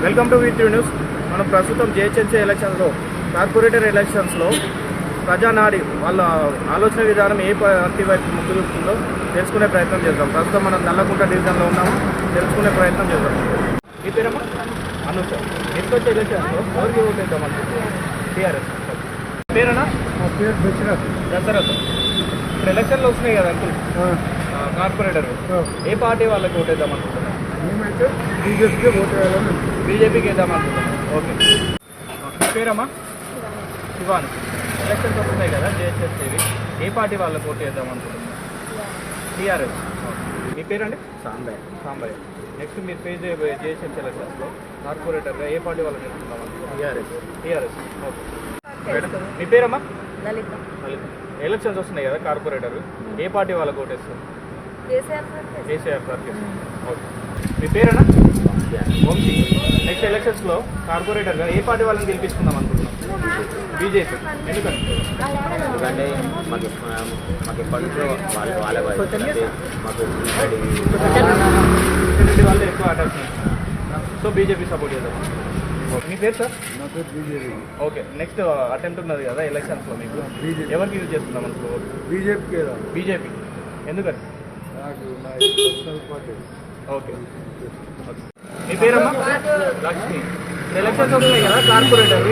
Welcome to వీటీ news. మనం ప్రస్తుతం GHMC ఎలక్షన్స్లో కార్పొరేటర్ ఎలక్షన్స్లో ప్రజానాడి వాళ్ళ ఆలోచన విధానం ఏ పార్టీ వైపు మొగ్గు చూపుతుందో తెలుసుకునే ప్రయత్నం చేద్దాం. ప్రస్తుతం మనం నల్లకుంట డివిజన్లో ఉన్నాము, తెలుసుకునే ప్రయత్నం చేద్దాం. ఈ పేరమ్మా అను సార్. నెక్స్ట్ వచ్చే ఎలక్షన్స్లో ఎవరికి ఓటు వేద్దాం అనుకుంటున్నాం? టీఆర్ఎస్. పేరేనా? పేరు దశరథ్. దశరథ్. ఇప్పుడు ఎలక్షన్లు వస్తున్నాయి కదా అంకుల్, కార్పొరేటర్ ఏ పార్టీ వాళ్ళకి ఓటు వేద్దాం అనుకుంటున్నాం? మేమైతే బీజేపీకి ఓటు వేయాలని బీజేపీకి వేద్దాం అనుకుంటున్నాం. ఓకే. పేరమ్మా? శివాని. ఎలక్షన్స్ వస్తున్నాయి కదా జిహెచ్ఎంసీవి, ఏ పార్టీ వాళ్ళకి ఓటు వేద్దాం అనుకుంటున్నాం? టీఆర్ఎస్. మీ పేరండి? సాంబయ్య. సాంబయ్య. నెక్స్ట్ మీరు ఫేస్ జిహెచ్ఎంసీ ఎలక్షన్స్లో కార్పొరేటర్గా ఏ పార్టీ వాళ్ళకి వేసుకుందాం అనుకుంటున్నాం? టీఆర్ఎస్. ఓకే. మీ పేరమ్మా? లలిత. లలిత. ఎలక్షన్స్ వస్తున్నాయి కదా కార్పొరేటర్, ఏ పార్టీ వాళ్ళకి ఓటు వేస్తారు? కేసీఆర్ సార్కి. ఓకే. మీ పేరేనా? వంశీ. నెక్స్ట్ ఎలక్షన్స్లో కార్పొరేటర్గా ఏ పార్టీ వాళ్ళని గెలిపించుకుందాం అనుకుంటున్నాం? బీజేపీ. ఎందుకని? ఎందుకంటే మాకు ఎప్పటి నుంచో వాళ్ళ మాకు వాళ్ళు ఎక్కువ అటాచ్మెంట్, సో బీజేపీ సపోర్ట్ చేద్దాం. ఓకే. మీ పేరు సార్? నా పేరు బీజేపీ. ఓకే. నెక్స్ట్ అటెంప్ట్ ఉన్నది కదా ఎలక్షన్స్లో, మీకు బీజేపీ. ఎవరికి యూజ్ చేస్తున్నాం అనుకో? బీజేపీకి బీజేపీ. ఎందుకని? నాకు నా పర్సనల్ పార్టీ. ఓకే. మీ పేరమ్మా? లక్ష్మి. ఎలక్షన్స్ వస్తున్నాయి కదా కార్పొరేటర్,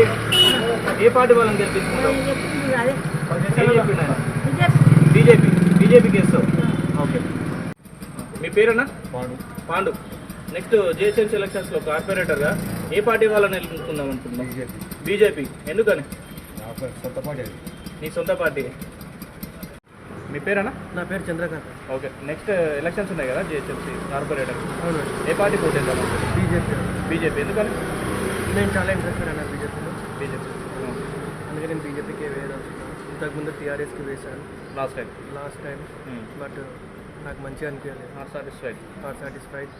ఏ పార్టీ వాళ్ళని గెలిపించుకుంటాం? బీజేపీ. బీజేపీకి వేస్తాం. ఓకే. మీ పేరేనా? పాండు. నెక్స్ట్ జిహెచ్ఎంసీ ఎలక్షన్స్లో కార్పొరేటర్గా ఏ పార్టీ వాళ్ళని ఎన్నుకుందాం అనుకుంటున్నాం? బీజేపీ. ఎందుకని? నా సొంత పార్టీ. నీ సొంత పార్టీ. మీ పేరేనా? నా పేరు చంద్రకాంత్. ఓకే. నెక్స్ట్ ఎలక్షన్స్ ఉన్నాయి కదా జిహెచ్ఎంసీ కార్పొరేటర్, అవును. ఏ పార్టీ పోటీద్దాం అనుకుంటున్నాం? బీజేపీ. బీజేపీ. ఎందుకని? నేను చాలా ఇంట్రెస్టెడ్ అన్నా బీజేపీలో, బీజేపీ. అందుకే నేను బీజేపీకి వేయడం. ఇంతకుముందు టీఆర్ఎస్కి వేశాను లాస్ట్ టైం. బట్ నాకు మంచిగా అనిపించలేదు. Not satisfied. Not satisfied.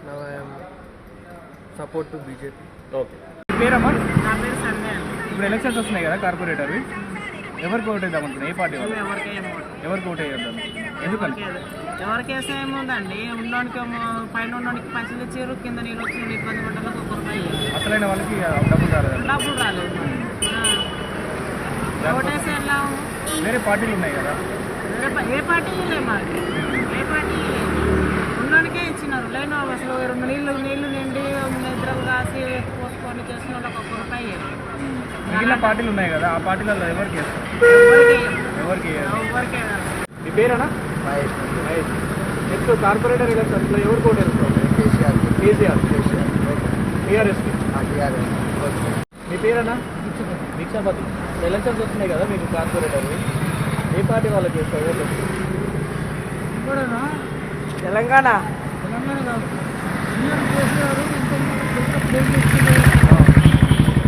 Now I'm support to BJP. Okay. మీ పేరమ్మా? నా పేరు సంధ్య. ఇప్పుడు ఎలక్షన్స్ వస్తున్నాయి కదా కార్పొరేటర్, ఎవరికి ఓటు వేద్దాం అనుకున్నాం? ఏ పార్టీ వాళ్ళు? ఎవరికి ఓటు వేద్దాం? ఎందుకని? ఎవరికి వేస్తే ఏముందండి, ఉన్నోనికి పైన ఉన్నోనికి పైసలు ఇచ్చారు, కింద నీళ్ళు వచ్చి ఇబ్బంది పడ్డలకు ఒక్క రూపాయి అసలైన వాళ్ళకి డబ్బులు రాలేదు. డబ్బులు రాలేదు. ఓటేస్తే ఎలా? వేరే పార్టీలు ఉన్నాయి కదా, ఏ పార్టీ లేదు మాకు, ఏ పార్టీ ఉన్నోనికే ఇచ్చినారు. లేని అసలు రెండు నీళ్ళు నిండి నిద్రలు రాసి పోసుకొని చేసిన వాళ్ళకి ఒక్క రూపాయి ఇయ్యరు. మిగిలిన పార్టీలు ఉన్నాయి కదా, ఆ పార్టీలలో ఎవరికి వేస్తాం? ఎవరికి? మీ పేరేనా? మహేష్. నెక్స్ట్ కార్పొరేటర్ ఎలక్షన్స్లో ఎవరికి ఓటు వేస్తాం? కేసీఆర్. టీఆర్ఎస్కి. మీ పేరేనా? దీక్షాపతి. ఎలక్షన్స్ వస్తున్నాయి కదా మీకు కార్పొరేటర్, ఏ పార్టీ వాళ్ళకి చేస్తారు ఓటు? తెలంగాణ.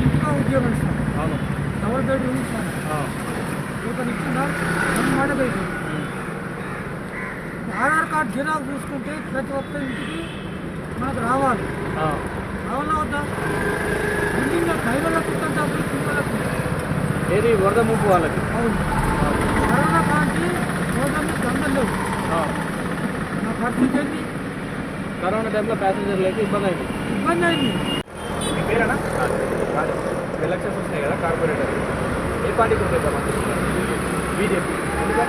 ఇంకా ఉద్యోగం ఇస్తాను. అవును. డబుల్ బెడ్రూమ్ ఇస్తాను. ఇక్కడ ఇచ్చిందా మాట బయట. ఆధార్ కార్డు జిరాక్స్ చూసుకుంటే ప్రతి ఒక్క ఇంటికి మనకు రావాలి. రావాలా వద్దా? ఇంటిలో మహిళలకు డబ్బులు పిల్లలకు. ఏది వరద ముప్పు వాళ్ళకి? అవును. కరోనా కాంచి రోజు గంటలు లేవు. నా పరిస్థితి ఏంటి? కరోనా టైంలో ప్యాసింజర్లకి ఇబ్బంది అయింది. మీ పేరేనా? ఎలక్షన్స్ వస్తున్నాయి కదా కార్పొరేటర్, ఏ పార్టీకి ఓటు వేద్దాం అనుకుంటున్నారు? బీజేపీ. ఎందుకంటే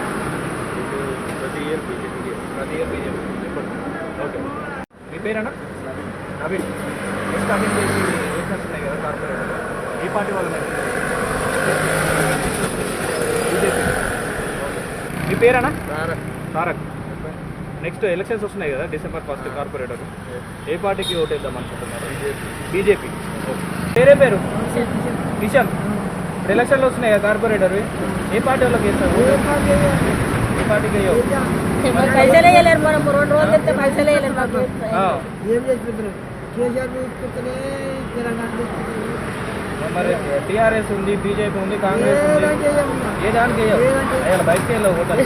ప్రతి ఇయర్ బీజేపీ. ఓకే. మీ పేరేనా? నవీన్. నెక్స్ట్ అటెండ్ చేసి ఎలక్షన్స్ ఉన్నాయి కదా కార్పొరేటర్, ఏ పార్టీ వాళ్ళు? బీజేపీ. మీ పేరేనా? తారక్. నెక్స్ట్ ఎలక్షన్స్ వస్తున్నాయి కదా December 1 కార్పొరేటర్, ఏ పార్టీకి ఓటు వేద్దాం అనుకుంటున్నారు? బీజేపీ. పేరే పేరు కిషన్. ఎలక్షన్లు వస్తున్నాయి కదా కార్పొరేటర్, ఏ పార్టీ వాళ్ళకి వేస్తారు? ఏ పార్టీకి వేయవు? పైసలు వేయలేరు, మనం 2 రోజులు చెప్తే పైసలు వేయలేరు. ఏం చేస్తున్నారు? కేసీఆర్ తీసుకుంటేనే తెలంగాణ మరి టీఆర్ఎస్ ఉంది, బీజేపీ ఉంది, కాంగ్రెస్ ఉంది, ఏ దానికి వేయవు? అయ్యాలి బయటకి వెళ్ళవు ఓటర్.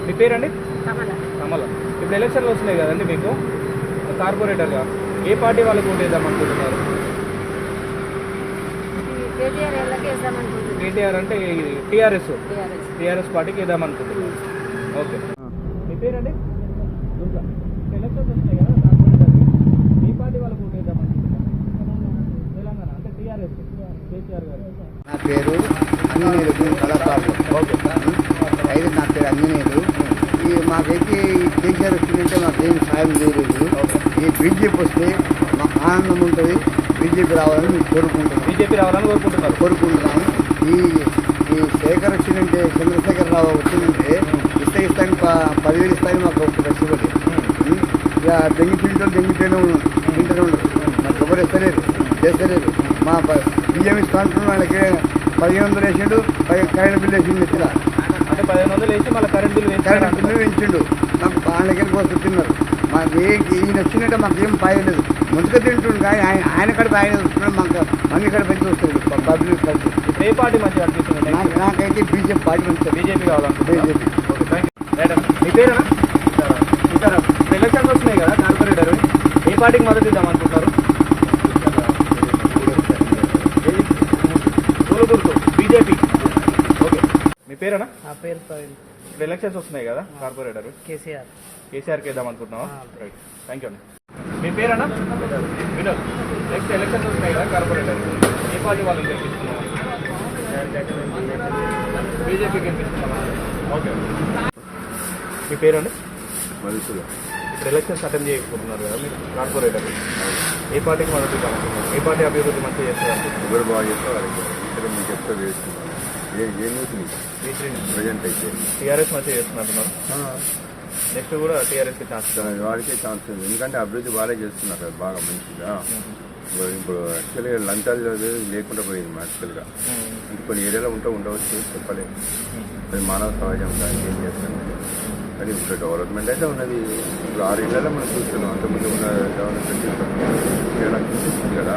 మీ పేరండి? కమల. ఇప్పుడు ఎలక్షన్లు వస్తున్నాయి కదండి మీకు కార్పొరేటర్గా, ఏ పార్టీ వాళ్ళకి ఓటు వేద్దాం అనుకుంటున్నారు? కేటీఆర్ అంటే టీఆర్ఎస్ పార్టీకి వేద్దాం అనుకుంటున్నారు. ఓకే. మీ పేరండి? ఎలక్షన్స్ వస్తున్నాయి కదా కార్పొరేటర్కి, కేసీఆర్ గారు? నా పేరు అంజనేయులు కళాకారులు. ఓకే. అయితే నా పేరు అంజనేయులు. ఈ మాకైతే ఈ కేసీఆర్ వచ్చిందంటే మాకేం సాయం చేయలేదు. ఈ బీజేపీ వస్తే మాకు ఆనందం ఉంటుంది. బీజేపీ రావాలని మేము కోరుకుంటున్నాం. బీజేపీ రావాలని కోరుకుంటున్నాము. ఈ శేఖర్ వచ్చిందంటే, చంద్రశేఖర్ రావు వచ్చిందంటే ఇస్తాను 10,000 ఇస్తాను. మాకు ఒక కష్టపడి ఇక దెంగి తింటేనే తింటూనే ఉండదు. మాకు ఎవరు ఇస్తలేరు, చేస్తలేరు. మా బియ్యం ఇస్తాంటున్న వాళ్ళకి 1,500 వేసిండు, కరెంట్ బిల్లు వేసిండు. ఇట్లా అంటే 1,500 వేసి మళ్ళీ కరెంట్ బిల్లు పెంచిండు. మాకు వాళ్ళకి వస్తు తిన్నారు. మాకు ఈయన వచ్చినట్టే మాకు ఏం పాయలేదు. ముందుగా తింటుండు కానీ ఆయన కడ ఆయన వస్తున్నాడు. మాకు మంది కడ పెంచి వస్తుంది పబ్లిక్ కలిసి. ఏ పార్టీ మంచిగా అనిపిస్తుంది? నాకైతే బీజేపీ పార్టీ మంచిగా. బీజేపీ కావాలనుకుంటున్నాను. BJP. Okay, thank you. Madam, మీ పేరేనా? సీతారాం. ఇప్పుడు ఎలక్షన్స్ వస్తున్నాయి కదా, కార్పొరేటర్ ఏ పార్టీకి మద్దతు ఇద్దాం అనుకుంటారు? గుర్తు బీజేపీ. ఓకే, మీ పేరేనా? నా పేరు ప్రవీణ్. ఇప్పుడు ఎలక్షన్స్ వస్తున్నాయి కదా, కార్పొరేటర్ కేసీఆర్కి ఇద్దాం అనుకుంటున్నావా? రైట్, థ్యాంక్ యూ అండి. మీ పేరేనా? వినోద్. నెక్స్ట్ ఎలక్షన్స్ వస్తున్నాయి కదా, కార్పొరేటర్ ఏ పార్టీ వాళ్ళని గెలిపిస్తున్నావా? బీజేపీకి గెలిపిస్తున్నావా? ఓకే. మీ పేరండి? మనుషులు ఇప్పుడు ఎలక్షన్స్ అటెండ్ చేయకపోతున్నారు కదా మీరు, కార్పొరేటర్ ఏ పార్టీకి మద్దతు ఇద్దామనుకుంటున్నారు? ఏ పార్టీ అభివృద్ధి మంచిగా చేస్తారు? ఎవరు బాగా చేస్తే వాళ్ళకి ఇక్కడ మీకు చెప్తే వేస్తున్నాను. ఏ న్యూస్ ప్రజెంట్ అయితే టీఆర్ఎస్ మంచిగా చేస్తున్నట్టున్నారు. నెక్స్ట్ కూడా టీఆర్ఎస్కి ఛాన్స్ వాడికే ఛాన్స్ ఉంది. ఎందుకంటే అభివృద్ధి బాగా చేస్తున్నారు కదా, బాగా మంచిగా. ఇప్పుడు యాక్చువల్గా లంచాలు లేకుండా పోయింది యాక్చువల్గా. ఇంకా కొన్ని ఏరియాలో ఉండవచ్చు, చెప్పలేదు. అది మానవ సహజం దానికి ఏం చేస్తాను. కానీ ఇప్పుడు డెవలప్మెంట్ అయితే ఉన్నది. ఇప్పుడు 6 ఏళ్ళలో మనం చూస్తున్నాం. అంతకుముందు ఉన్న డెవలప్మెంట్ చేయడానికి చూస్తుంది కదా.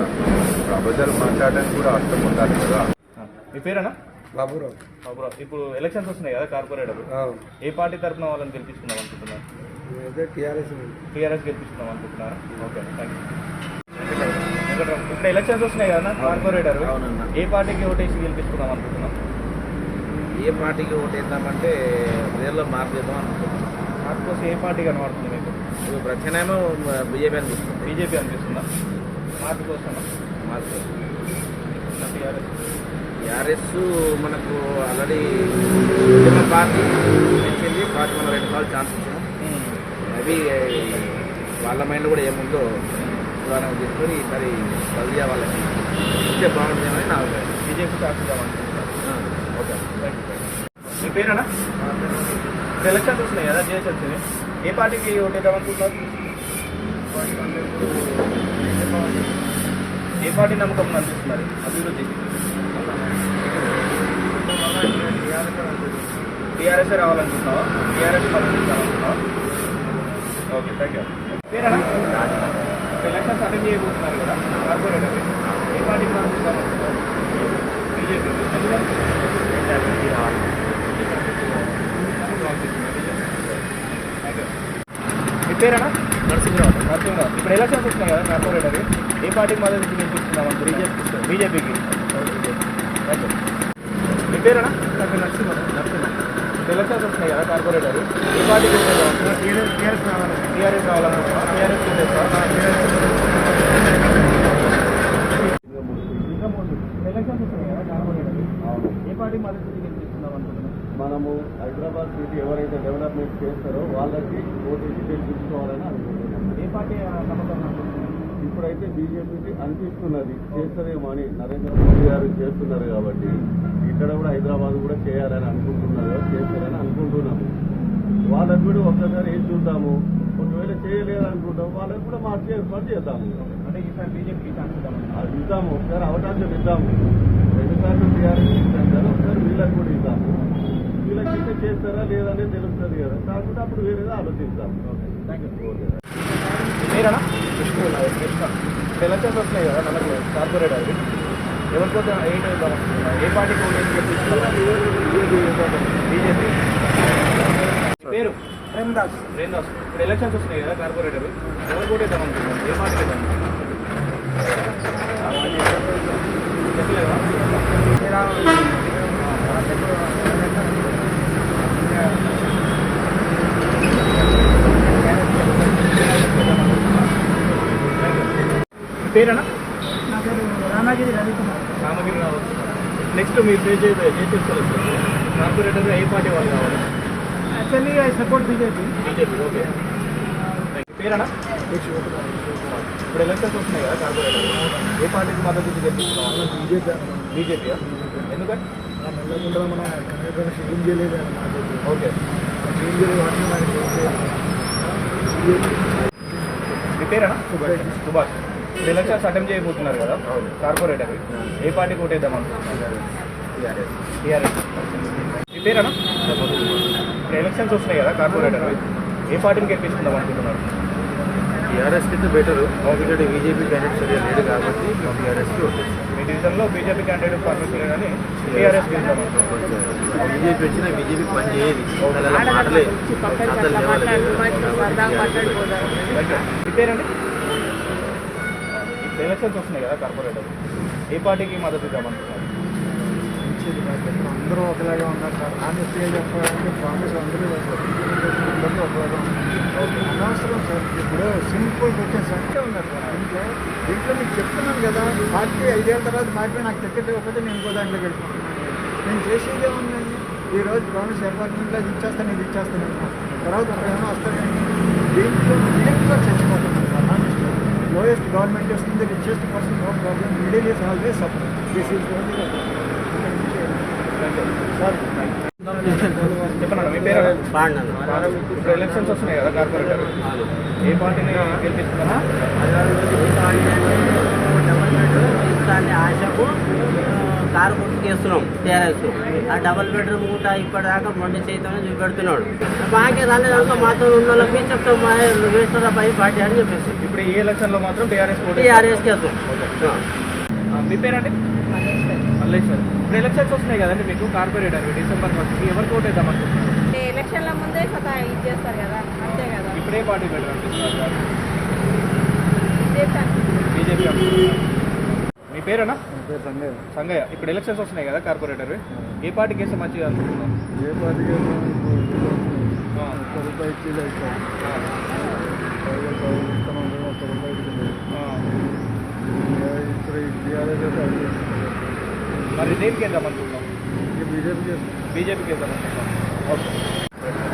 ఇప్పుడు అబద్ధాలు మాట్లాడడానికి కూడా అర్థం ఉండాలి కదా. మీ పేరేనా? బాబురావు. బాబురావు. ఇప్పుడు ఎలక్షన్స్ వస్తున్నాయి కదా, కార్పొరేటర్ ఏ పార్టీ తరఫున వాళ్ళని గెలిపిస్తున్నాం అనుకుంటున్నారు? టీఆర్ఎస్ గెలిపిస్తున్నాం అనుకుంటున్నారా? Okay, thank you. ఇప్పుడు ఎలక్షన్స్ వస్తున్నాయి కదా, కార్పొరేటర్ ఏ పార్టీకి ఓటేసి గెలిపిస్తున్నాం అనుకుంటున్నాం? ఏ పార్టీకి ఓటేద్దామంటే ప్రజల్లో మార్పు చేద్దాం అనుకుంటున్నాం. మార్పు కోసం ఏ పార్టీ కనబడుతుంది మీకు? ఇప్పుడు ప్రత్యేకమేమో బీజేపీ అనిపిస్తుంది. బీజేపీ అనిపిస్తుందా? మార్పు కోసం మార్పు టీఆర్ఎస్ మనకు ఆల్రెడీ పార్టీ ఇచ్చింది. పార్టీ మనం 2 సార్లు ఛాన్స్ ఇచ్చాం. మేబీ వాళ్ళ మైండ్ కూడా ఏముందో ఉదాహరణ తీసుకొని ఈసారి బదిలీ వాళ్ళకి ఇచ్చే బాగుంటుందని నా అభిప్రాయం. బీజేపీ అనుకుంటున్నాను. Okay, thank you. మీ పేరేనా? ఇప్పుడు ఎలక్షన్స్ వస్తున్నాయి కదా, జిహెచ్ఎంసీ ఏ పార్టీకి ఓటేద్దాం అనుకుంటున్నారు? ఏ పార్టీ నమ్మకం అనిపిస్తున్నారు అభివృద్ధి? టీఆర్ఎస్ రావాలనుకుంటున్నావా? టీఆర్ఎస్ అనుకుంటున్నావా? Okay, thank you. పేరేనా? ఎలక్షన్స్ అటెండ్ చేయబోతున్నారు కదా, కార్పొరేటర్ ఏ పార్టీకి అనుకుంటున్నారు? బీజేపీ. మీ పేరేనా? నరసింహరావు. ఇప్పుడు ఎలక్షన్స్ వస్తున్నాయి కదా, కార్పొరేటర్ ఏ పార్టీకి మద్దతు గెలిపిస్తున్నాం అనుకుంటున్నాం? బీజేపీకి. మీ పేరేనా? ఎలక్షన్స్ వస్తున్నాయి కదా, కార్పొరేటర్ ఏ పార్టీకి టీఆర్ఎస్ రావాలనుకుంటున్నా? టీఆర్ఎస్ ఎలక్షన్స్ వస్తున్నాయి కదా, కార్పొరేటర్ ఏ పార్టీకి మద్దతు గెలిపిస్తున్నాం అనుకుంటున్నాం? మనము హైదరాబాద్ సిటీ ఎవరైతే డెవలప్మెంట్ చేస్తారో వాళ్ళకి ఓటీసీ గెలిపించుకోవాలని అనుకుంటున్నాం. ఏ పార్టీ నమ్మకం అనుకుంటున్నాం? ఇప్పుడైతే బీజేపీకి అనిపిస్తున్నది చేస్తారేమో అని. నరేంద్ర మోడీ గారు చేస్తున్నారు కాబట్టి ఇక్కడ కూడా హైదరాబాద్ కూడా చేయాలని అనుకుంటున్నారు, చేస్తారని అనుకుంటున్నాము. వాళ్ళకి కూడా ఒక్కసారి ఏం చూద్దాము. ఒకవేళ చేయలేదనుకుంటాం వాళ్ళకి కూడా మార్చి ఏర్పాటు చేద్దాము. అంటే ఈసారి బీజేపీకి ఛాన్స్ ఇద్దామని అది ఇద్దాము. ఒకసారి అవకాశం ఇద్దాము. 2 సార్లు టీఆర్ఎస్ ఇస్తాం కదా, ఒకసారి వీళ్ళకి కూడా ఇద్దాము. వీళ్ళకి ఇస్తే చేస్తారా లేదనేది తెలుస్తుంది కదా. కాకపోతే అప్పుడు వేరేగా ఆలోచిస్తాము. Thank you. మీరేనా? కృష్ణ. ఎలక్షన్స్ వస్తున్నాయి కదా, మనకు కార్పొరేటర్ ఎవరికోసం ఏంటి ఏ పార్టీకి ఓటేసి గెలిపిస్తున్నారు? బీజేపీ. పేరు? ప్రేమదాస్. ప్రేమదాస్. ఇప్పుడు ఎలక్షన్స్ వస్తున్నాయి కదా, కార్పొరేటర్ ఎవరికి ఓటేద్దాం అనుకుంటున్నారు? ఏ పార్టీకి ఇద్దాం? చెప్పలేదా? పేరేనా? నా పేరు రామగిరి రవికుమార్. రామగిరి రావు. నెక్స్ట్ మీరు ఫేస్ చేసేస్తారు కార్పొరేటర్గా ఏ పార్టీ వాళ్ళు కావాలి? Actually I support BJP. BJP. Okay, పేరేనా? ఇప్పుడు ఎలక్షన్స్ వస్తున్నాయి కదా కార్పొరేటర్, ఏ పార్టీకి మద్దతు గెలిపిస్తున్నాం? బీజేపీయా? ఎందుకని? ఏం చేయలేదు. ఓకే, ఏం చేయలేదు. మీ పేరేనా? సుభాష్. ఇప్పుడు ఎలక్షన్స్ అటెంప్ట్ చేయబోతున్నారు కదా కార్పొరేటర్, ఏ పార్టీకి ఓటేద్దాం అనుకుంటున్నారు? టీఆర్ఎస్. మీ పేరేనా? ఇప్పుడు ఎలక్షన్స్ వస్తున్నాయి కదా కార్పొరేటర్, ఏ పార్టీని గెలిపించుకుందాం అనుకుంటున్నారు? టీఆర్ఎస్కి అయితే బెటర్, ఎందుకంటే బీజేపీ క్యాండిడేట్ సరిగా లేడు కాబట్టి టీఆర్ఎస్కి వచ్చేసి మీ డివిజన్లో బీజేపీ క్యాండిడేట్ పర్మిషన్ లేదని టీఆర్ఎస్కి వెళ్దాం అనుకుంటున్నారు. బీజేపీ వచ్చినా బీజేపీకి పని చేయదు, అలా మాటలే అసలు మీ పేరండి? ఇప్పుడు ఎలక్షన్స్ వస్తున్నాయి కదా కార్పొరేటర్, ఏ పార్టీకి మద్దతు ఇద్దామనుకుంటున్నారు? అందరూ ఒకలాగా ఉన్నారు సార్. ఆనెస్ట్గా చెప్పాలంటే కాంగ్రెస్ అందరూ ఒకలాగా అనవసరం సార్. ఇప్పుడు సింపుల్ క్వశ్చన్ సార్ ఉన్నారు సార్. దీంట్లో మీకు చెప్తున్నాను కదా, పార్టీ 5 ఏళ్ళ తర్వాత పార్టీ నాకు టికెట్ ఒకటి నేను ఇంకో దాంట్లోకి వెళ్ళిపోతున్నాను. నేను చేసేదే ఉందండి. ఈరోజు కాంగ్రెస్ అపార్ట్మెంట్లో అది ఇచ్చేస్తాను, ఇది ఇచ్చేస్తాను తర్వాత ఒకరేమో వస్తానండి. దీంట్లో చచ్చిపోతున్నాను సార్. ఆనెస్ట్ లోయెస్ట్ గవర్నమెంట్ వస్తుంది, richest person no problem, middle is always suffer. This is only sir. చెప్పండి, మీ పేరు? ఇప్పుడు ఎలక్షన్స్ వస్తున్నాయి కదా కార్పొరేటర్, ఏ పార్టీని గెలిపిస్తున్నారా? ఆశకు కారు గుర్తు చేస్తున్నాం టీఆర్ఎస్. ఆ డబుల్ బెడ్రూమ్ కూడా ఇప్పటిదాకా మొండి చేతనే చూపెడుతున్నాడు. బాగా రాలేదాకా మాతో ఉన్న వాళ్ళకి చెప్తాం వేస్తారా పై పార్టీ అని చెప్పేసి. ఇప్పుడు ఈ ఎలక్షన్లో మాత్రం టీఆర్ఎస్కి వెళ్తాం. మీ పేరండి? మల్లేష్ సార్. ఇప్పుడు ఎలక్షన్స్ వస్తున్నాయి కదండి మీకు కార్పొరేటర్ డిసెంబర్ 1 ఎవరికి ఓటేద్దాం అనుకుంటున్నారు? ఎలక్షన్ల ముందే సతా ఇది చేస్తారు కదా, అంతే కదా. ఇప్పుడు ఏ పార్టీ బెటర్ అనిపిస్తున్నారు? బీజేపీ. బీజేపీ. మీ పేరేనా? సంగయ్య. ఇప్పుడు ఎలక్షన్స్ వస్తున్నాయి కదా కార్పొరేటర్, ఏ పార్టీకి వేస్తే మంచిగా అనుకుంటున్నాం? ఏ పార్టీకి రూపాయి ఇచ్చేది అయిపోయింది. ఇప్పుడు టీఆర్ఎస్ అయితే మరి దేనికి వేద్దాం అనుకుంటున్నాం? బీజేపీ బీజేపీకి వేద్దాం అనుకుంటున్నాం. ఓకే,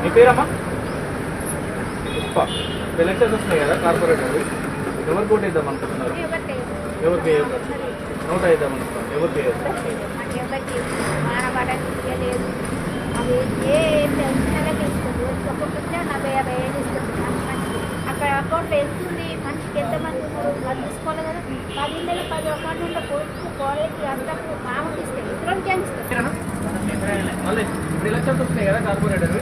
మీ పేరమ్మా? పుష్ప. ఇప్పుడు ఎలక్షన్స్ వస్తున్నాయి కదా కార్పొరేటర్, ఎవరికి ఓటు వేద్దాం అనుకుంటున్నారు? ఎవరికి నోట్ వేద్దాం అనుకుంటున్నారు? ఎవరికి వేద్దాం? అక్కడ అకౌంట్ వెళ్తుంది, మనిషికి ఎంతమంది ఉన్నారు వాళ్ళు తీసుకోవాలి కదా. 10 నెలలు 10 అకౌంట్లో పోస్ట్ కాలేజ్ అంతా మామూలు ఇస్తాయి, ఇతరులకి ఏమి ఇస్తారు? మళ్ళీ ఇప్పుడు ఎలక్షన్స్ వస్తున్నాయి కదా కార్పొరేటర్,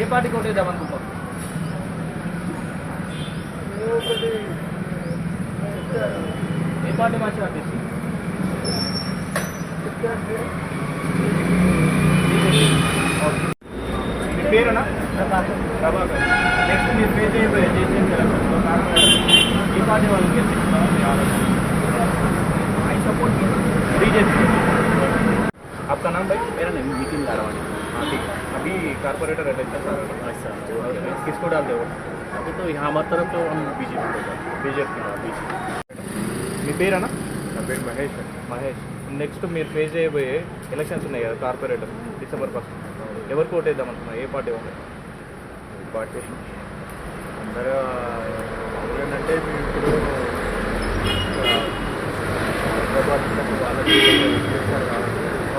ఏ పార్టీకి ఓటు వేద్దాం అనుకుంటాం? ఏ పార్టీ మంచిగా అనిపిస్తుంది? మీ పేరునా? ప్రభాకర్. నెక్స్ట్ మీరు పే చేయబోయే ఈ పార్టీ వాళ్ళకి గెలిపిస్తున్నారా? I support BJP. आपका नाम भाई? मेरा नाम नितिन लाड़वानी। हाँ ठीक। अभी कारपोरेटर इलेक्शन आ रहा है, किसको डालते हो? अभी तो यहाँ हमारी तरफ तो हम बीजेपी को बीजेपी। మీ పేరేనా? నా పేరు మహేష్. మహేష్. నెక్స్ట్ మీరు ఫేస్ చేయబోయే ఎలక్షన్స్ ఉన్నాయి కదా కార్పొరేటర్ డిసెంబర్ 1 ఎవరికి ఓటేద్దాం అనుకున్నా? ఏ పార్టీ ఉంది? పార్టీ అందరూ ఏంటంటే ఇప్పుడు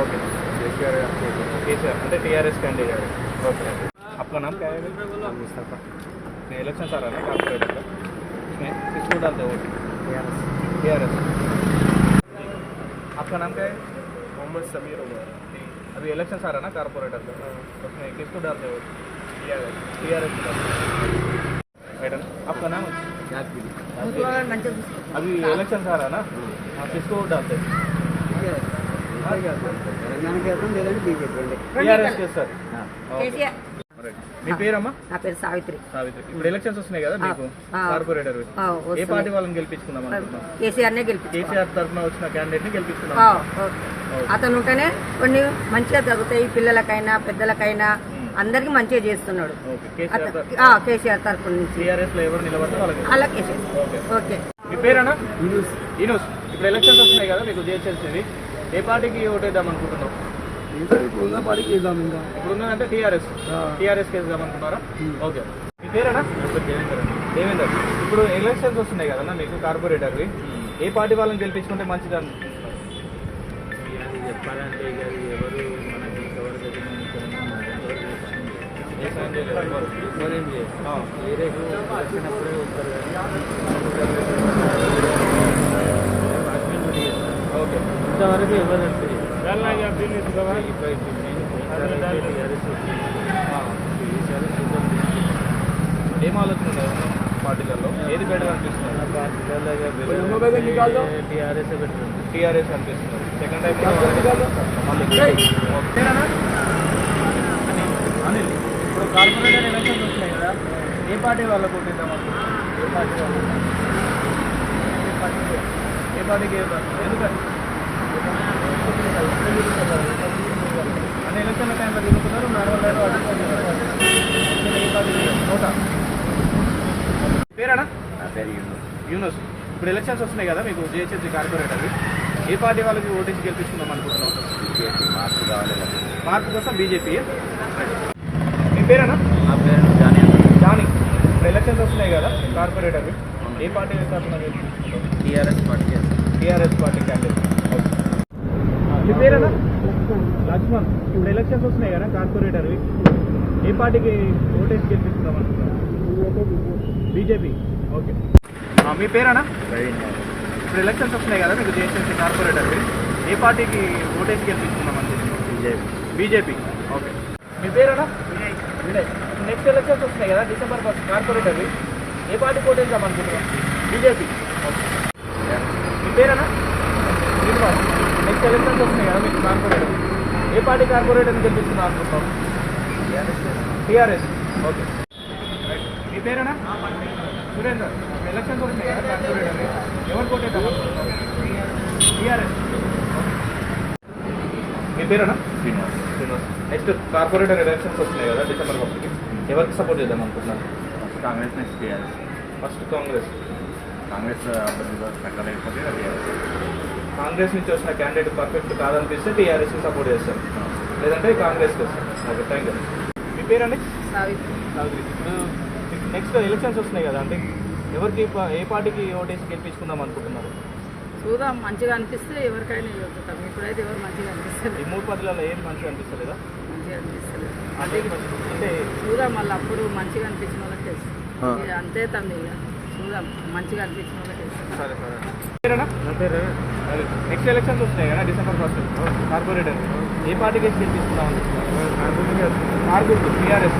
ఓకే కేసీఆర్ అంటే టీఆర్ఎస్ कैंडिडेट। ओके आपका नाम क्या है? मुस्तफा। इलेक्शन आ रहा है ना कारपोरेटर का, इसमें किसको डालते हो? टीआरएस। आपका नाम क्या है? मोहम्मद समीर उमर। अभी इलेक्शन आ रहा है ना कारपोरेटर का, उसमें किसको डालते हो? टीआरएस। मैडम आपका नाम? अभी इलेक्शन आ रहा है ना, किसको डालते हैं? టీఆర్ఎస్ చేస్తారు। మీ పేరమ్మా? నా పేరు సావిత్రి। సావిత్రి। ఇప్పుడు ఎలక్షన్స్ వస్తున్నాయి కదా మీకు కార్పొరేటర్, ఏ పార్టీ వాళ్ళని గెలిపించుకుందాం అనుకుంటున్నాం? కేసీఆర్ నే గెలిపించుకుందాం। కేసీఆర్ తరఫున వచ్చిన క్యాండిడేట్ ని గెలిపించుకుందాం। అతను ఉంటేనే కొన్ని మంచిగా జరుగుతాయి, పిల్లలకైనా పెద్దలకైనా అందరికి మంచిగా చేస్తున్నాడు కేసీఆర్ తరఫు నుంచి। టీఆర్ఎస్ లో ఎవరు నిలబడితే వాళ్ళకి అలా కేసీఆర్। ఓకే మీ పేరేనా? ఇనూస్। ఇప్పుడు ఎలక్షన్స్ వస్తున్నాయి కదా మీకు జిహెచ్ఎంసీ, ఏ పార్టీకి ఓటేద్దాం అనుకుంటున్నావు? ఇప్పుడున్న పార్టీకి ఇద్దాం ఇంకా. ఇప్పుడున్నదంటే టీఆర్ఎస్ కేసుదాం అనుకుంటున్నారా? ఓకే. మీ పేరేనా? దేవేందర్. ఇప్పుడు ఎలక్షన్స్ వస్తున్నాయి కదన్నా మీకు కార్పొరేటర్వి, ఏ పార్టీ వాళ్ళని గెలిపించుకుంటే మంచిది అనుకుంటున్నారు? చెప్పాలంటే ఇక ఎవరు మనకి ఇంతవరకు వేరే వచ్చినప్పుడే వస్తారు ఓకే. ఇంతవరకు ఎవరు ఏం ఆలోచన ఉన్నాయి పార్టీలలో? ఏది బెటర్ అనిపిస్తుంది? టీఆర్ఎస్ అనిపిస్తుంది. Second time Anil. ఇప్పుడు కార్పొరేటర్ ఎలక్షన్స్ వస్తున్నాయి కదా, ఏ పార్టీ వాళ్ళకు కొట్టిద్దాం అనుకుంటున్నాం? ఏ పార్టీకి ఎందుకంటే అన్ని ఎలక్షన్ల టైంలో తిరుగుతున్నారు, నార్మల్ పేరేనా? యూనస్. ఇప్పుడు ఎలక్షన్స్ వస్తున్నాయి కదా మీకు జిహెచ్ఎంసీ కార్పొరేటర్, ఏ పార్టీ వాళ్ళకి ఓటేసి గెలిపించుకుందాం అనుకుంటున్నాం? మార్పు కోసం బీజేపీ. మీ పేరేనా? నా పేరు జానీ. జానీ. ఇప్పుడు ఎలక్షన్స్ వస్తున్నాయి కదా కార్పొరేటర్, ఏ పార్టీ వేస్తారు? TRS party. TRS party candidate. మీ పేరేనా? లక్ష్మణ్. ఇప్పుడు ఎలక్షన్స్ వస్తున్నాయి కదా కార్పొరేటర్, ఏ పార్టీకి ఓటేసి గెలిపించుకుందాం అనుకుంటున్నాం? బీజేపీ. ఓకే. మీ పేరేనా? ఇప్పుడు ఎలక్షన్స్ వస్తున్నాయి కదా మీకు జిహెచ్ఎంసీ కార్పొరేటర్, ఏ పార్టీకి ఓటేసి గెలిపించుకుందాం అనుకుంటున్నాం? బీజేపీ. ఓకే. మీ పేరేనా? వినయ్. నెక్స్ట్ ఎలక్షన్స్ వస్తున్నాయి కదా December 1 కార్పొరేటర్, ఏ పార్టీకి ఓటేద్దాం అనుకుంటున్నాం? బీజేపీ. ఓకే. మీ పేరేనా? శ్రీనివాస్. నెక్స్ట్ ఎలక్షన్స్ వస్తున్నాయి కదా మీకు కార్పొరేటర్, ఏ పార్టీ కార్పొరేటర్ని గెలిపిస్తున్నాం అనుకుంటున్నాం? టీఆర్ఎస్. ఓకే. మీ పేరేనా? సురేందర్. ఎలక్షన్స్ వస్తున్నాయి కదా కార్పొరేటర్, ఎవరు కొట్టేద్దాం అనుకుంటున్నాం? టీఆర్ఎస్. మీ పేరేనా? శ్రీనివాస్. నెక్స్ట్ కార్పొరేటర్ ఎలక్షన్స్ వస్తున్నాయి కదా December 1కి, ఎవరికి సపోర్ట్ చేద్దాం అనుకుంటున్నారు? Congress next TRS. First Congress. Congress పెట్టలేకపోతే Congress నుంచి వచ్చిన క్యాండిడేట్ పర్ఫెక్ట్ కాదనిపిస్తే టీఆర్ఎస్కి సపోర్ట్ చేస్తారు, లేదంటే కాంగ్రెస్కి వస్తారు. Okay, thank you. మీ పేరండి? సావిత్రి. ఇప్పుడు నెక్స్ట్ ఎలక్షన్స్ వస్తున్నాయి కదా అంటే ఎవరికి ఏ పార్టీకి ఓటేసి గెలిపించుకుందాం అనుకుంటున్నారు? చూద్దాం, మంచిగా అనిపిస్తే ఎవరికైనా చూద్దాం. ఇప్పుడైతే ఎవరు మంచిగా అనిపిస్తుంది? ఈ మూడు పార్టీలలో ఏం మంచిగా అనిపిస్తలేదా? మంచిగా అనిపిస్తలేదు అంటే చూద్దాం, మళ్ళీ అప్పుడు మంచిగా అనిపించిన వాళ్ళకి అంతే తండ్రి. ఇక చూద్దాం, మంచిగా అనిపించిన వాళ్ళకి సరే సరే. పేరేనా? నెక్స్ట్ ఎలక్షన్స్ వస్తున్నాయి కదా December 1 కార్పొరేటర్, ఏ పార్టీకి వేసి గెలిపిస్తున్నాం అనుకుంటున్నాం? టీఆర్ఎస్.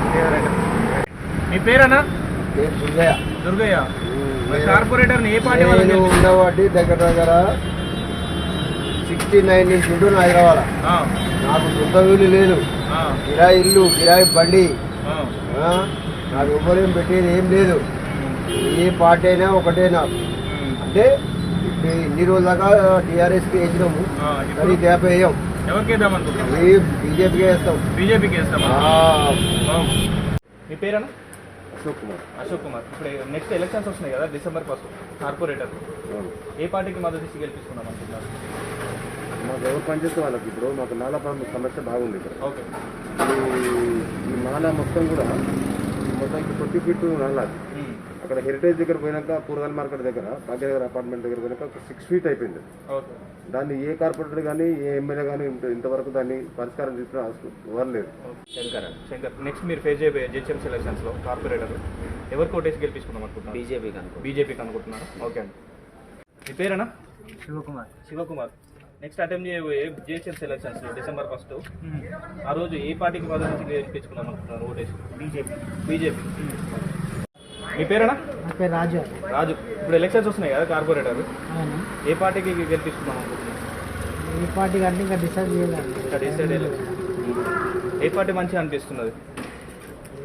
మీ పేరేనా? దుర్గయ్య. కార్పొరేటర్ని ఏ పార్టీ వాళ్ళు ఉండబట్టి దగ్గర 69 నుంచి ఉంటున్నా హైదరాబాద్. నాకు సొంత వీలు లేదు, కిరాయి ఇల్లు, కిరాయి బండి, నాకు ఎవరేం పెట్టేది ఏం లేదు. ఏ పార్టీ అయినా ఒకటే నాకు. అంటే ఇప్పుడు ఇన్ని రోజుల దాకా టీఆర్ఎస్కి వేసినాము, కానీ గ్యాప్ వేయం. ఎవరికి వేద్దాం అనుకుంటున్నాం? బీజేపీకి వేస్తాం. బీజేపీకి వేస్తామా? మీ పేరేనా? అశోక్ కుమార్. ఇప్పుడు నెక్స్ట్ ఎలక్షన్స్ వస్తున్నాయి కదా December 1 కార్పొరేటర్, ఏ పార్టీకి మద్దతు ఇచ్చి గెలిపించుకున్నాం అనుకుంటున్నారు? మాకు ఎవరు పనిచేస్తే వాళ్ళకి ఇప్పుడు మాకు నాలా సమస్య బాగుంది ఇక్కడ. ఓకే. ఈ నాలా మొత్తం కూడా మొత్తానికి 20 feet నాలా. అక్కడ హెరిటేజ్ దగ్గర పోయినాక కూరగాయల మార్కెట్ దగ్గర భాగ్యనగర్ అపార్ట్మెంట్ దగ్గర పోయినాక 6 feet అయిపోయింది. ఓకే. దాన్ని ఏ కార్పొరేటర్ కానీ ఏ ఎమ్మెల్యే కానీ ఇంతవరకు దాన్ని పరిష్కారం తీసుకుని ఎవరు లేదు. శంకర్. నెక్స్ట్ మీరు ఫేస్ చేయబోయే జిహెచ్ఎంసీ ఎలక్షన్స్లో కార్పొరేటర్ ఎవరికి ఓటేసి గెలిపించుకున్నాం అనుకుంటున్నారు? బీజేపీకి అనుకుంటున్నారు. ఓకే అండి. మీ పేరేనా? శివకుమార్. నెక్స్ట్ అటెంప్ట్ చేయబోయే జిహెచ్ఎంసీ ఎలక్షన్స్లో December 1 ఆ రోజు ఏ పార్టీకి మద్దతు గెలిపించుకున్నాం అనుకుంటున్నారు ఓటేసి? బీజేపీ. మీ పేరేనా? నా పేరు రాజు. ఇప్పుడు ఎలక్షన్స్ వస్తున్నాయి కదా కార్పొరేటర్, ఏ పార్టీకి గెలిపిస్తున్నాం అనుకుంటున్నాం? ఏ పార్టీ కంటే ఇంకా డిసైడ్ చేయలేదు. ఇంకా డిసైడ్ అయ్యలేదు. ఏ పార్టీ మంచిగా అనిపిస్తున్నది?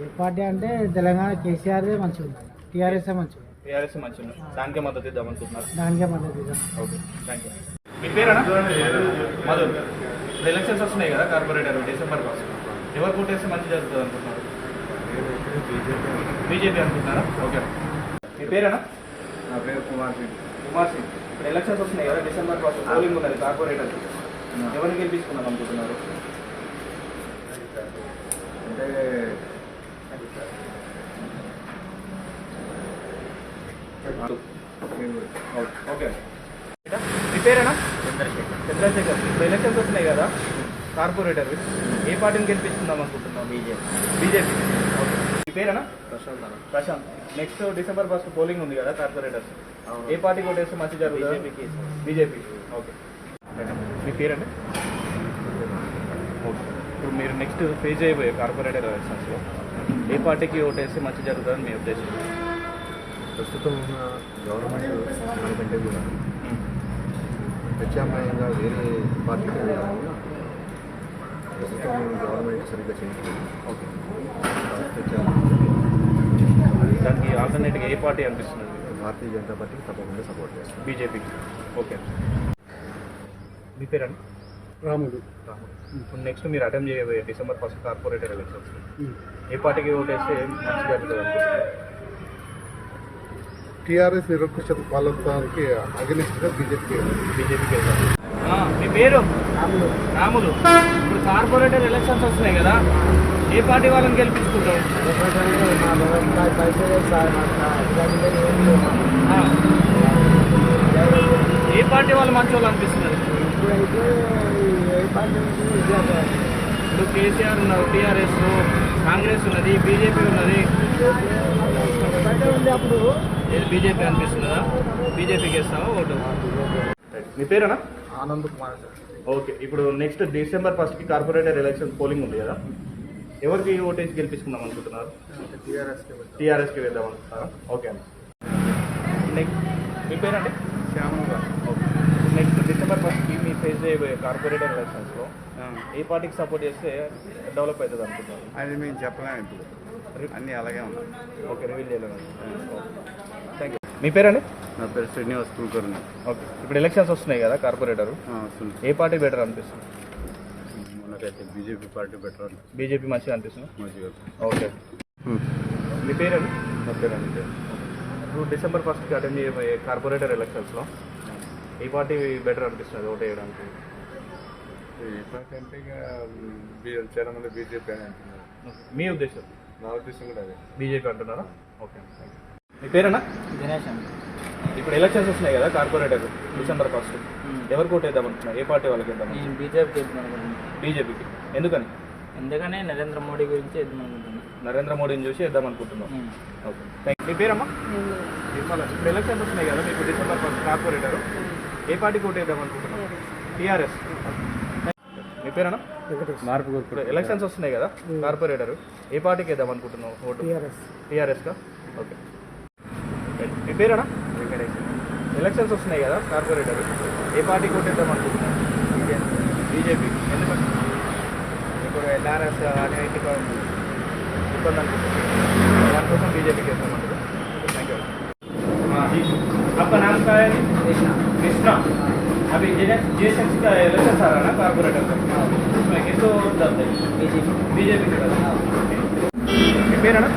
ఏ పార్టీ అంటే తెలంగాణ కేసీఆర్ మంచిగా ఉంది, టీఆర్ఎస్ మంచిగా ఉంది. టీఆర్ఎస్ మంచిగా ఉంది, దానికే మద్దతు ఇద్దాం అనుకుంటున్నారు? దానికే మద్దతు ఇద్దాం. Okay, thank you. మీ పేరేనా? మధు. ఇప్పుడు ఎలక్షన్స్ వస్తున్నాయి కదా కార్పొరేటర్ December 1 ఎవరు కొట్టేస్తే మంచి జరుగుతుంది అనుకుంటున్నారు? బీజేపీ అనుకుంటున్నారా? ఓకే. మీ పేరేనా? నా పేరు కుమార్ సింగ్. ఇప్పుడు ఎలక్షన్స్ వస్తున్నాయి కదా December 1 పోలింగ్ ఉన్నది కార్పొరేటర్, ఎవరిని గెలిపించుకుందాం అనుకుంటున్నారు? అంటే ఓకే. మీ పేరేనా? చంద్రశేఖర్. ఇప్పుడు ఎలక్షన్స్ వస్తున్నాయి కదా కార్పొరేటర్, ఏ పార్టీని గెలిపించుకుందాం అనుకుంటున్నాం? బీజేపీ. ఓకే. మీ పేరేనా? ప్రశాంత్. నెక్స్ట్ డిసెంబర్ 1 పోలింగ్ ఉంది కదా కార్పొరేటర్స్, ఏ పార్టీకి ఓటేస్తే మంచి జరుగుతుంది? బీజేపీ. ఓకే. మీ పేరండి? ఓకే. ఇప్పుడు మీరు నెక్స్ట్ ఫేజ్ అయిపోయే కార్పొరేటర్ ఎలక్షన్స్లో ఏ పార్టీకి ఓటేస్తే మంచి జరుగుతుందని మీ ఉద్దేశం? ప్రస్తుతం ఉన్న గవర్నమెంట్ మనకంటే కూడా ప్రత్యామ్నాయంగా వేరే పార్టీకి ప్రస్తుతం గవర్నమెంట్ సరిగ్గా చేయట్లేదు. ఓకే. దానికి ఆల్టర్నేట్గా ఏ పార్టీ అనిపిస్తుంది? భారతీయ జనతా పార్టీకి తప్పకుండా సపోర్ట్ చేస్తాం. బీజేపీకి. ఓకే. మీ పేరండి? రాముడు. ఇప్పుడు నెక్స్ట్ మీరు అటెంప్ట్ చేయబోయే డిసెంబర్ 1 కార్పొరేటర్ ఎలక్షన్స్ ఏ పార్టీకి ఓటేస్తే మంచి జరుగుతుంది అనుకుంటున్నారు? టీఆర్ఎస్ నిరంకుశ పాలనకి అగనిస్ట్గా బీజేపీకి వెళ్తాం. మీ పేరు? రాములు. ఇప్పుడు కార్పొరేటర్ ఎలక్షన్స్ వస్తున్నాయి కదా, ఏ పార్టీ వాళ్ళని గెలిపించుకుంటాం? ఏ పార్టీ వాళ్ళు మంచి వాళ్ళు అనిపిస్తున్నారు? ఇప్పుడు కేసీఆర్ ఉన్నారు, టీఆర్ఎస్, కాంగ్రెస్ ఉన్నది, బీజేపీ ఉన్నది. బీజేపీ అనిపిస్తుందా? బీజేపీకి వేస్తావా ఓటు? మీ పేరేనా? ఆనంద్ కుమార్. ఓకే. ఇప్పుడు next December 1 corporator election polling ఉంది కదా, ఎవరికి ఓటేసి గెలిపించుకుందాం అనుకుంటున్నారు? టీఆర్ఎస్కి వేద్దాం అనుకుంటున్నారా? ఓకే అండి. నెక్స్ట్ మీ పేరండి? శ్యామగా. ఓకే. నెక్స్ట్ డిసెంబర్ 1 మీ ఫేస్ చేయబోయే కార్పొరేటర్ ఎలక్షన్స్లో ఏ పార్టీకి సపోర్ట్ చేస్తే డెవలప్ అవుతుంది అనుకుంటున్నారు? అది మేము చెప్పలేము, ఇప్పుడు అన్నీ అలాగే ఉన్నాయి. ఓకే. రివీల్ చేయలేదు. Thank you. మీ పేరండి? నా పేరు శ్రీనివాస్ కుల్కర్ని. ఓకే. ఇప్పుడు ఎలక్షన్స్ వస్తున్నాయి కదా కార్పొరేటర్, ఏ పార్టీ బెటర్ అనిపిస్తుంది? మనకైతే బీజేపీ పార్టీ బెటర్. బీజేపీ మంచిగా అనిపిస్తుంది. మంచిగా. ఓకే. మీ పేరండి? నా పేరు అంటే ఇప్పుడు డిసెంబర్ 1 అటెండ్ చేయబోయే కార్పొరేటర్ ఎలక్షన్స్లో ఏ పార్టీ బెటర్ అనిపిస్తుంది ఓటు వేయడానికి? ఈ పార్టీ అంటే ఇక చాలా మంది బీజేపీ అని అంటున్నారు. మీ ఉద్దేశం? నా ఉద్దేశం కూడా అదే. బీజేపీ అంటున్నారా? ఓకే. మీ పేరేనా? గణేష్ అండి. ఇప్పుడు ఎలక్షన్స్ వస్తున్నాయి కదా కార్పొరేటర్ డిసెంబర్ 1 ఎవరికి ఓటు వేద్దాం అనుకున్నారు? ఏ పార్టీ వాళ్ళకి వేద్దాం? నేను బీజేపీకి వెళ్తున్నాను అనుకుంటున్నాను. బీజేపీకి. ఎందుకని? ఎందుకనే నరేంద్ర మోడీ గురించి వెళ్దాం అనుకుంటున్నాను. నరేంద్ర మోడీని చూసి వేద్దాం అనుకుంటున్నాం. ఓకే. Thank you. మీ పేరమ్మా? ఇప్పుడు ఎలక్షన్స్ వస్తున్నాయి కదా మీకు డిసెంబర్ 1 కార్పొరేటర్, ఏ పార్టీకి ఓటు వేద్దాం అనుకుంటున్నాం? టీఆర్ఎస్. మీ పేరేనా? మార్పు ఇప్పుడు ఎలక్షన్స్ వస్తున్నాయి కదా కార్పొరేటర్, ఏ పార్టీకి వేద్దాం అనుకుంటున్నాం ఓటు? టీఆర్ఎస్కా? ఓకే. మీ పేరేనా? ఎలక్షన్స్ వస్తున్నాయి కదా కార్పొరేటర్, ఏ పార్టీకి ఓటు వేద్దాం అనుకుంటున్నాం? బీజేపీ. ఎందుకంటే ఇప్పుడు ఎన్ఆర్ఎస్ అన్నింటికి ఇబ్బంది అనుకుంటున్నాం, దానికోసం బీజేపీకి వేస్తామంటారు. Thank you. हाँ जी, आपका नाम क्या है? कृष्णा। अभी JSX का इलेक्शन आ रहा है ना कारपोरेटर का, उसमें किसको दर्द है? बीजेपी के दर्द। మీ పేరేనా?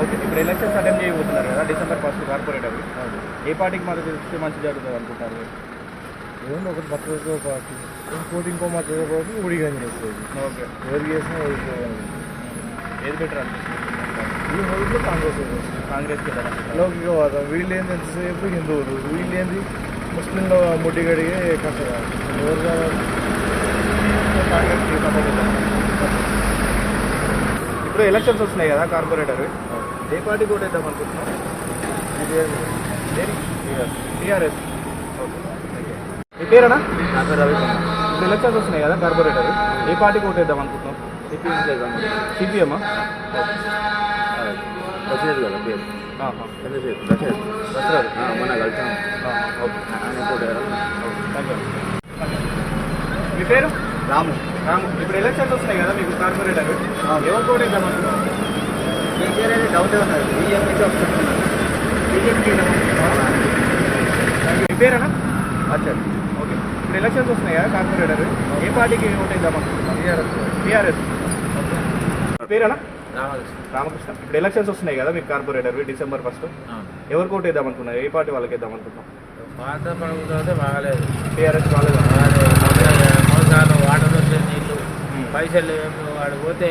ఓకే. ఇప్పుడు ఎలక్షన్స్ అటెంప్ట్ చేయబోతున్నారు కదా డిసెంబర్ 1 కార్పొరేటర్, ఏ పార్టీకి మద్దతు ఇస్తే మంచి జరుగుతుంది అనుకుంటారు? ఏమన్నా ఒకటి భద్రత పార్టీ, ఇంకోటి ఇంకో మద్దతు పార్టీ ఊడిగానే వస్తుంది. ఓకే. ఎవరు చేసినా ఓడిపోవాలి. ఏది బెటర్ అనిపిస్తుంది? ఈ రోజుల్లో కాంగ్రెస్ కాంగ్రెస్కి లౌకికవాదం. వీళ్ళు ఏంది ఎంతసేపు హిందువులు, వీళ్ళు ఏంది ముస్లింల ముడ్డిగడిగే కష్టం. ఎవరు కావాలి? కాంగ్రెస్కి సపోర్ట్ చేద్దాం. ఇప్పుడు ఎలక్షన్స్ వస్తున్నాయి కదా కార్పొరేటర్, ఏ పార్టీ కూడా వేద్దాం అనుకుంటున్నాం? టీఆర్ఎస్. ఓకే. మీ పేరేనా? ఇప్పుడు ఎలక్షన్స్ వస్తున్నాయి కదా కార్పొరేటర్, ఏ పార్టీకి ఓటు వేద్దాం అనుకుంటున్నాం? సిపిఎమ్మా? దశరథ్ కదా పేరు. దసరాది. మన కలిసాం. ఓకే. ఆయన థ్యాంక్ యూ. మీ పేరు? రాము. రాము. ఇప్పుడు ఎలక్షన్స్ వస్తున్నాయి కదా మీకు కార్పొరేటర్, ఎవరు ఓటు వేద్దాం అనుకుంటున్నాం? కేసీఆర్ డౌట్ ఉన్నది. బీజేపీకి వస్తున్నారు. బీజేపీకి మీ పేరేనా? అచ్చా. ఓకే. ఇప్పుడు ఎలక్షన్స్ వస్తున్నాయి కదా కార్పొరేటర్, ఏ పార్టీకి ఓటు వేద్దాం అనుకుంటున్నాం? టీఆర్ఎస్. ఓకే. పేరేనా? రామకృష్ణ. ఇప్పుడు ఎలక్షన్స్ వస్తున్నాయి కదా మీకు కార్పొరేటర్ డిసెంబర్ 1 ఎవరికి ఓటు వేద్దాం అనుకున్నారు? ఏ పార్టీ వాళ్ళకి వేద్దాం అనుకుంటున్నాం? పాత పడుకుంటే బాగాలేదు. టీఆర్ఎస్ బాగాలేదు. పైసలు లేవు వాడు పోతే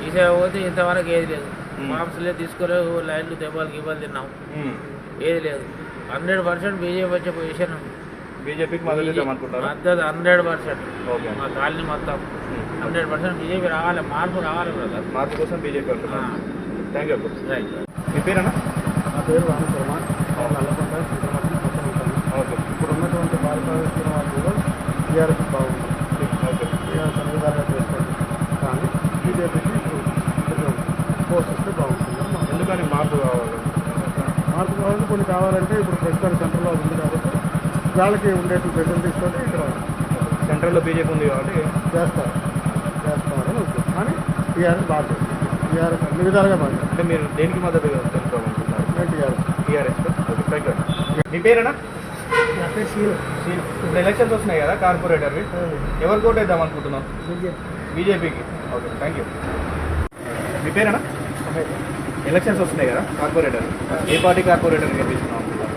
ఈసారి పోతే ఇంతవరకు ఏది లేదు. మాంసలే తీసుకోలేదు, లైన్లు దెబ్బలకి ఇవ్వాలి తిన్నాం, ఏది లేదు. 100% బీజేపీ వచ్చే పొజిషన్ ఉంది. బీజేపీకి మద్దతు ఇద్దామనుకుంటారా? మద్దతు 100%. ఓకే. మా కాలనీ మొత్తం 100% బీజేపీ రావాలి, మార్పు రావాలి బ్రదర్. మార్పు కోసం బీజేపీ అనుకుంటున్నాను. Thank you. రైట్. మీ పేరేనా? నా పేరు రామశర్మ, నల్లకొండ ఓకే. ఇప్పుడు ఉన్నటువంటి భారతదేశం వాళ్ళు టీఆర్ఎస్ బాగుంది. ఓకే. టీఆర్ఎస్ అన్ని విధాలుగా చేస్తుంది, కానీ బీజేపీకి పోషిస్తే బాగుంటుంది. ఎందుకని మార్పు కావాలి? మార్పు కావాలంటే కొన్ని కావాలంటే ఇప్పుడు ప్రస్తుతానికి సెంట్రల్లో ఉంది కాబట్టి వాళ్ళకి ఉండేటి ఫెసిలిటీస్ తోటి ఇక్కడ సెంట్రల్లో బీజేపీ ఉంది కాబట్టి చేస్తారని ఉంటుంది. కానీ టీఆర్ఎస్ బాగా చేస్తుంది. టీఆర్ఎస్ అన్ని విధాలుగా బాగా అంటే మీరు దేనికి మద్దతు తెలుసుకోవాలనుకుంటున్నారు? TRS okay. Thank you. మీ పేరేనా? ఇప్పుడు ఎలక్షన్స్ వస్తున్నాయి కదా కార్పొరేటర్వి, ఎవరికి ఓటు వేద్దాం అనుకుంటున్నాం? బీజేపీకి. ఓకే. Thank you. మీ పేరేనా? ఎలక్షన్స్ వస్తున్నాయి కదా కార్పొరేటర్, ఏ పార్టీ కార్పొరేటర్ గెలిపించుకున్నాం అనుకుంటున్నాం?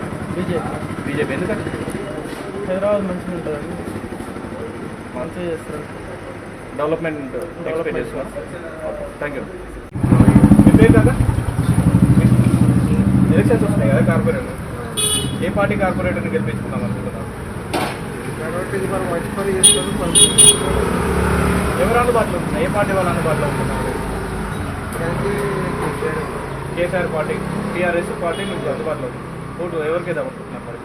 బీజేపీ. ఎందుకంటే హైదరాబాద్ మంచిగా ఉంటుందండి, మంచిగా చేస్తారు, డెవలప్మెంట్ ఎక్స్పెక్ట్ చేస్తున్నాం. ఓకే. Thank you. మీ పేరు కదా? ఎలక్షన్స్ వస్తున్నాయి కదా కార్పొరేటర్, ఏ పార్టీ కార్పొరేటర్ని గెలిపించుకుందాం అనుకుంటున్నాం? కాబట్టి మనం మంచి పని చేస్తారు. ఎవరు అందుబాటులో ఉంటున్నారు? ఏ పార్టీ వాళ్ళు అందుబాటులో ఉంటున్నారు? కేసీఆర్ పార్టీ, టీఆర్ఎస్ పార్టీ మీకు అందుబాటులో ఉంది. ఓటు ఎవరికి వేద్దాం అనుకుంటున్నారు మరి?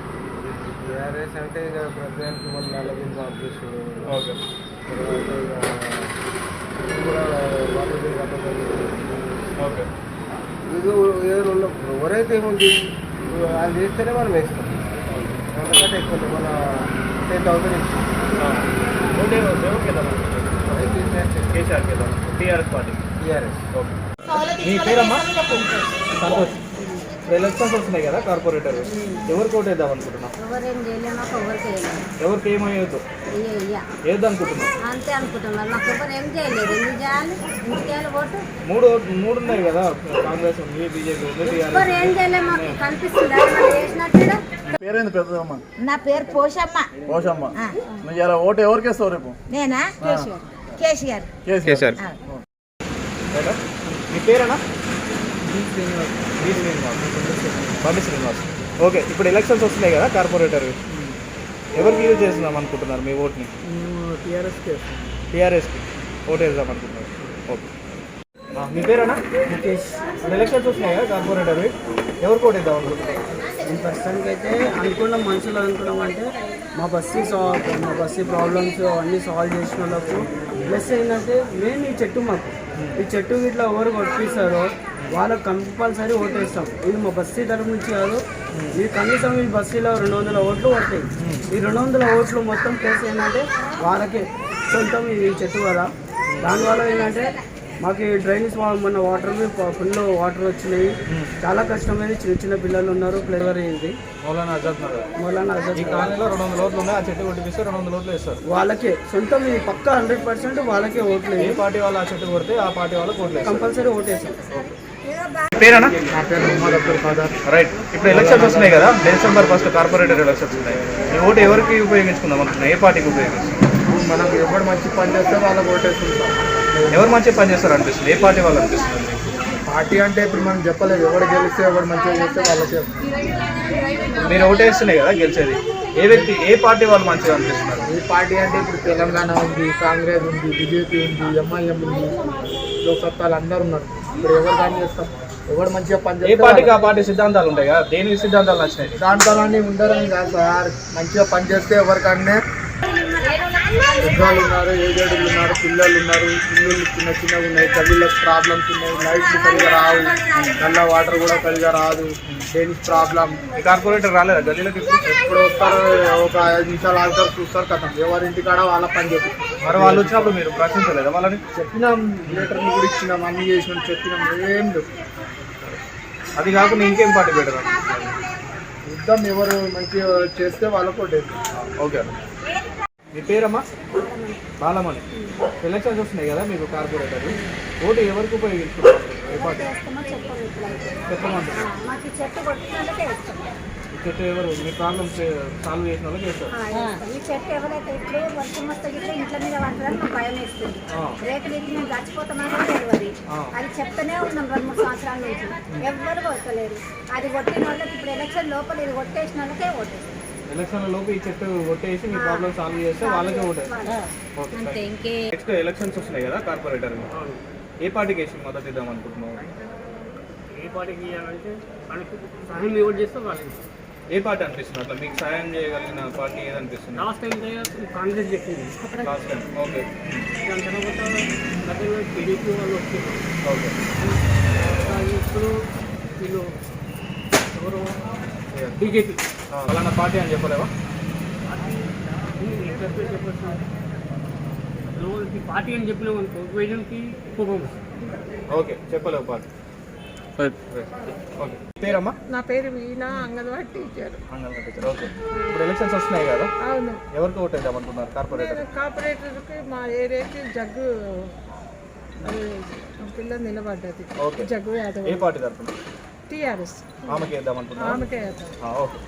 టీఆర్ఎస్ అంటే ఇక ప్రజెంట్ మన నల్లగిరి పంపిస్తుంది. ఓకే. ఓకే. ఇది ఎవరు ఎవరైతే ఏముంది అది చేస్తేనే మనం వేస్తాం, ఎందుకంటే ఎక్కువ మన 10,000 ఇచ్చింది. ఓటు ఎవరికి వేద్దాం అనుకుంటున్నారు? కేసీఆర్కి వేద్దాం, టీఆర్ఎస్ పార్టీ. టీఆర్ఎస్. ఓకే. మీ పేరమ్మా? సంతోష్. ఇప్పుడు ఎలక్షన్స్ వస్తున్నాయి కదా కార్పొరేటర్, ఎవరికి ఓటు వేద్దాం అనుకుంటున్నాం? ఎవరేం చేయలేము, మాకు ఎవరికి ఎవరికి ఏమయ్యొద్దు వేద్దాం అనుకుంటున్నాం? అంతే అనుకుంటున్నారు. మాకు ఎవరు ఏం చేయలేదు, ఎందుకు చేయాలి? ఎందుకు చేయాలి ఓటు? మూడు ఉన్నాయి కదా, కాంగ్రెస్ ఉంది, బీజేపీ ఉంది, ఎవరు టీఆర్ఎస్. ఏం చేయలేదు, మాకు కనిపిస్తుందా చేసినట్టు? పేరేంది పెద్దమ్మ? నా పేరు పోషమ్మ. పోషమ్మ. నువ్వు ఇలా ఓటు ఎవరికి వేస్తావు రేపు? నేనా? కేసీఆర్. కేసీఆర్. మీ పేరేనా? బండి శ్రీనివాస్. ఓకే. ఇప్పుడు ఎలక్షన్స్ వస్తున్నాయి కదా కార్పొరేటర్, ఎవరికి యూజ్ చేస్తున్నాం అనుకుంటున్నారు మీ ఓట్ని? టీఆర్ఎస్కి ఓటు వేద్దాం అనుకుంటున్నారు. ఓకే. మీ పేరేనా? ముఖేష్. ఇప్పుడు ఎలక్షన్స్ వస్తున్నాయి కదా కార్పొరేటర్, ఎవరికి ఓటు వేద్దాం అనుకుంటున్నారు? ప్రస్తుతానికి అయితే అనుకున్నాం, మనుషులు అనుకున్నాం అంటే మా బస్సీ ప్రాబ్లమ్స్ అన్నీ సాల్వ్ చేసిన వాళ్ళకు ప్లస్ ఏంటంటే మెయిన్ ఈ చెట్టు, మాకు ఈ చెట్టు ఇట్లా ఎవరు కొట్టిస్తారో వాళ్ళకి కంపల్సరీ ఓటేస్తాం. ఇది మా బస్తీ తరపు నుంచి కాదు, ఈ కనీసం ఈ బస్తీలో 200 ఓట్లు పడతాయి. ఈ 200 ఓట్లు మొత్తం ప్లేస్ ఏంటంటే వాళ్ళకి సొంతం ఈ చెట్టు కదా. దానివల్ల ఏంటంటే మాకు ఈ డ్రైనేజ్ మొన్న వాటర్ ఫుల్ వాటర్ వచ్చినాయి, చాలా కష్టమైంది. చిన్న చిన్న పిల్లలు ఉన్నారు, ఫ్లేవర్ అయింది. మౌలానా ఆజాద్ ఈ కాలనీలో 200 ఓట్లు ఉన్నాయి, ఆ చెట్టు కొట్టిపిస్తే 200 ఓట్లు వేస్తారు. వాళ్ళకే సొంతం ఇది పక్కా 100% వాళ్ళకే ఓట్లు. ఏ పార్టీ వాళ్ళు ఆ చెట్టు కొడితే ఆ పార్టీ వాళ్ళకి ఓట్లు వేస్తారు. కంపల్సరీ ఓటేస్తాం. పేరేనా? నా పేరు మొహమ్మద్ అబ్దుల్ ఖాదర్. రైట్. ఇప్పుడు ఎలక్షన్స్ వస్తున్నాయి కదా, December 1 కార్పొరేటర్ ఎలక్షన్స్ ఉన్నాయి. ఈ ఓటు ఎవరికి ఉపయోగించుకుందాం అనుకుంటున్నా? ఏ పార్టీకి ఉపయోగిస్తాం? మనకు ఎవరు మంచి పని చేస్తే వాళ్ళకి ఓటేస్తుంటాం. ఎవరు మంచిగా పనిచేస్తారు అనిపిస్తుంది? ఏ పార్టీ వాళ్ళు అనిపిస్తుంది? పార్టీ అంటే ఇప్పుడు మనం చెప్పలేదు, ఎవరు గెలిస్తే ఎవరు మంచిగా చేస్తే వాళ్ళకే. మీరు ఓటు వేస్తున్నాయి కదా గెలిచేది, ఏ వ్యక్తి ఏ పార్టీ వాళ్ళు మంచిగా అనిపిస్తున్నారు? ఈ పార్టీ అంటే ఇప్పుడు తెలంగాణ ఉంది, కాంగ్రెస్ ఉంది, బీజేపీ ఉంది, ఎంఐఎం ఉంది, లోక్సత్తాలు అందరూ ఉన్నారు. ఇప్పుడు ఎవరు కానీ చేస్తాం, ఎవరు మంచిగా ఏ పనిచేస్తే పార్టీకి ఆ పార్టీ సిద్ధాంతాలు ఉంటాయి కదా, దేని సిద్ధాంతాలు నచ్చినాయి? దాంట్లోనే ఉండరని కాదు సార్, మంచిగా పనిచేస్తే ఎవరికన్నా పెద్దవాళ్ళు ఉన్నారు, ఏజెడ్లు ఉన్నారు, పిల్లలు ఉన్నారు, ఇల్లు చిన్న చిన్నగా ఉన్నాయి, గల్లీలకు ప్రాబ్లమ్స్ ఉన్నాయి, లైట్లు సరిగా రావు, నల్ల వాటర్ కూడా సరిగా రాదు, దేనికి ప్రాబ్లం. కార్పొరేటర్ రాలేదా గల్లీలోకి? ఎప్పుడు వస్తారు, ఒక 5 నిమిషాలు ఆగుతారు, చూస్తారు కదా, ఎవరింటికాడ వాళ్ళ పని చేపిస్తారు. మరి వాళ్ళు వచ్చినప్పుడు మీరు ప్రశ్నించలేదా వాళ్ళని? చెప్పినాం, లీటర్లు కూడా ఇచ్చినాం, అన్ని చేసినాం, చెప్పినాం, ఏం లేవు. అది కాకుండా ఇంకేం పార్టీ పెట్టరు? యుద్ధం ఎవరు మంచిగా చేస్తే వాళ్ళకు ఓటేస్తాం. ఓకే అన్న. మీ పేరమ్మా? బాలమణి. ఎలక్షన్స్ వస్తున్నాయి కదా మీకు కార్పొరేటర్, ఓటు ఎవరికి ఉపయోగించుకుంటారు? ఏ పార్టీ చెప్పమంటారు? మాకు చెట్టు కొట్టినందుకే ఇస్తాం. చెట్టు ఎవరు మీ ప్రాబ్లమ్స్ సాల్వ్ చేసిన వాళ్ళకి చేస్తారు. ఈ చెట్టు ఎవరైతే ఇప్పుడు వర్షం వస్తే ఇట్లా ఇంట్లో మీద పడతారని మాకు భయం వేస్తుంది. రేకులు ఇల్లు మేము చచ్చిపోతామని కూడా తెలియదు. అది చెప్తూనే ఉన్నాం 2-3 సంవత్సరాల నుంచి, ఎవ్వరు కొట్టలేరు. అది కొట్టిన వాళ్ళకి ఇప్పుడు ఎలక్షన్ లోపల ఇది కొట్టేసిన వాళ్ళకే ఓటేస్తారు. ఎలక్షన్ లోపు ఈ చెట్టు కొట్టేసి మీ ప్రాబ్లమ్ సాల్వ్ చేస్తే వాళ్ళకే ఓటేస్తారు. నెక్స్ట్ ఎలక్షన్స్ వస్తున్నాయి కదా కార్పొరేటర్, ఏ పార్టీకి వేసి మద్దతు ఇద్దాం అనుకుంటున్నావు? ఏ పార్టీకి ఇవ్వాలంటే మనకి సహాయం ఎవరు చేస్తే వాళ్ళకి. ఏ పార్టీ అనిపిస్తుంది అట్లా మీకు సాయం చేయగలిగిన పార్టీ ఏదనిపిస్తుంది? లాస్ట్ టైం కాంగ్రెస్ చెప్పింది, లాస్ట్ టైం. ఓకే దాని తర్వాత గతంలో టీడీపీ వాళ్ళు వచ్చింది. ఓకే ఇప్పుడు వీళ్ళు ఎవరు బీజేపీ అలాంటి పార్టీ అని చెప్పలేవా? పార్టీ అని చెప్పినాం అనుకో వైద్యునికి కోపం. ఓకే చెప్పలేవు పార్టీ. ఓకే పేరమ్మా? నా పేరు Veena, anganwadi teacher. Anganwadi teacher. Okay ఇప్పుడు ఎలక్షన్స్ వస్తున్నాయి కదా, అవును. ఎవరికి ఓట్ వేద్దాం అనుకుంటున్నారు కార్పొరేటర్? నేను కార్పొరేటర్కి మా ఏరియాకి జగ్గు పిల్ల నిలబడ్డది. ఓకే జగ్గు యాదవ్, ఏ పార్టీ తరఫున? టీఆర్ఎస్. ఆమెకి వేద్దాం అనుకుంటున్నారు? ఆమెకే వేద్దాం. ఓకే